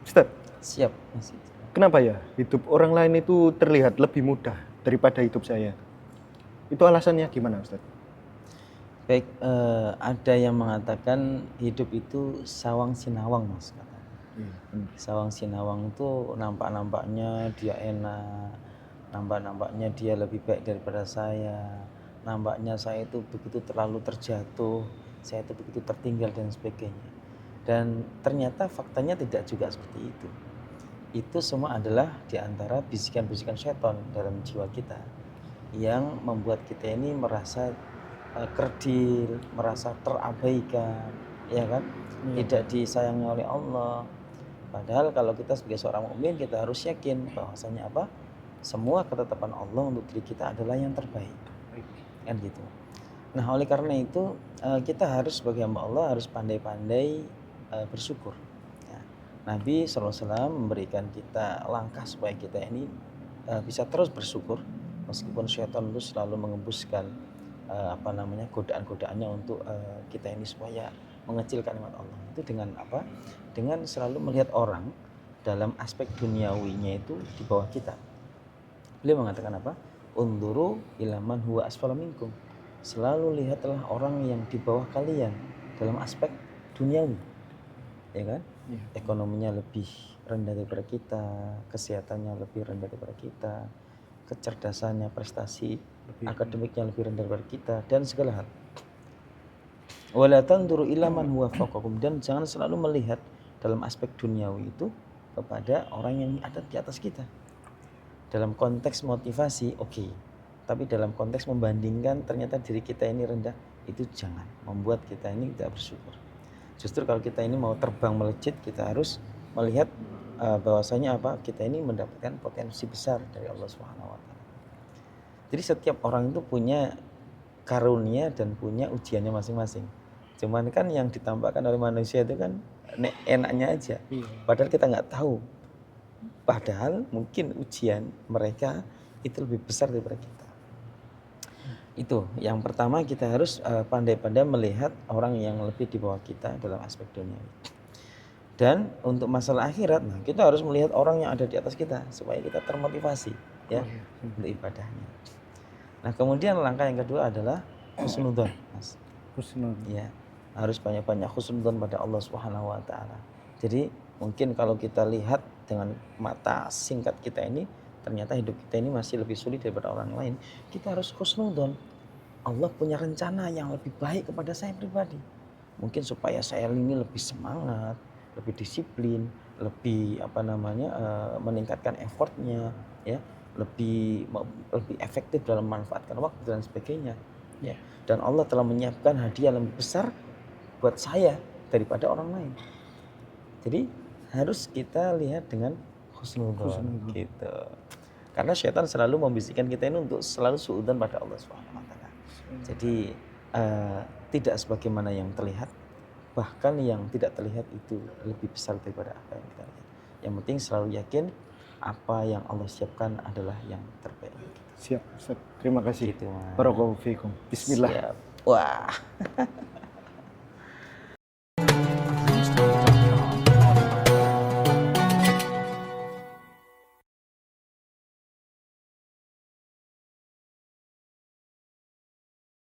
Ustaz, Siap, masih. kenapa ya hidup orang lain itu terlihat lebih mudah daripada hidup saya? Itu alasannya gimana, Ustaz? Baik, ada yang mengatakan hidup itu sawang sinawang, Mas. Sawang sinawang itu nampak-nampaknya dia enak, nampak-nampaknya dia lebih baik daripada saya, nampaknya saya itu begitu terlalu terjatuh, saya itu begitu tertinggal dan sebagainya. Dan ternyata faktanya tidak juga seperti itu. Itu semua adalah di antara bisikan-bisikan setan dalam jiwa kita yang membuat kita ini merasa kerdil, merasa terabaikan, ya kan? Tidak disayangi oleh Allah. Padahal kalau kita sebagai seorang mukmin kita harus yakin bahwasanya apa? Semua ketetapan Allah untuk diri kita adalah yang terbaik. Kan gitu. Nah, oleh karena itu kita harus sebagai hamba Allah harus pandai-pandai bersyukur. Ya. Nabi SAW memberikan kita langkah supaya kita ini bisa terus bersyukur meskipun syaitan itu selalu mengembuskan godaan-godaannya untuk kita ini supaya mengecilkan nikmat Allah. Itu dengan apa? Dengan selalu melihat orang dalam aspek duniawinya itu di bawah kita. Beliau mengatakan apa? Unduru ilaman huwa asfala minkum. Selalu lihatlah orang yang di bawah kalian dalam aspek duniawi. Ya kan? Ekonominya lebih rendah daripada kita, kesehatannya lebih rendah daripada kita, kecerdasannya, prestasi akademiknya lebih rendah daripada kita, dan segala hal. Wala tanduru ila man huwa fawqakum, dan jangan selalu melihat dalam aspek duniawi itu kepada orang yang ada di atas kita. Dalam konteks motivasi, oke. Tapi dalam konteks membandingkan ternyata diri kita ini rendah, itu jangan membuat kita ini tidak bersyukur. Justru kalau kita ini mau terbang melejit, kita harus melihat bahwasanya apa? Kita ini mendapatkan potensi besar dari Allah Subhanahu wa taala. Jadi setiap orang itu punya karunia dan punya ujiannya masing-masing. Cuman kan yang ditambahkan oleh manusia itu kan enaknya aja. Padahal kita nggak tahu. Padahal mungkin ujian mereka itu lebih besar daripada kita. Itu yang pertama, kita harus pandai-pandai melihat orang yang lebih di bawah kita dalam aspek dunia. Dan untuk masalah akhirat, nah kita harus melihat orang yang ada di atas kita supaya kita termotivasi ya untuk ibadahnya. Nah, kemudian langkah yang kedua adalah husnudzon, Mas. Husnudzon. Ya, harus banyak-banyak husnudzon pada Allah Subhanahu wa taala. Jadi, mungkin kalau kita lihat dengan mata singkat kita ini, ternyata hidup kita ini masih lebih sulit daripada orang lain. Kita harus husnudzon. Allah punya rencana yang lebih baik kepada saya pribadi. Mungkin supaya saya ini lebih semangat, lebih disiplin, lebih meningkatkan effortnya, ya. Lebih efektif dalam memanfaatkan waktu dan sebagainya, ya. Dan Allah telah menyiapkan hadiah lebih besar buat saya daripada orang lain. Jadi harus kita lihat dengan husnudzon gitu. Karena syaitan selalu membisikkan kita ini untuk selalu suudzon pada Allah Subhanahu wa taala. Jadi tidak sebagaimana yang terlihat, bahkan yang tidak terlihat itu lebih besar daripada apa yang kita lihat. Yang penting selalu yakin apa yang Allah siapkan adalah yang terbaik. Siap, Ustaz. Terima kasih. Gitu, Mas. Barakallahu fiikum. Bismillah. Siap. Wah.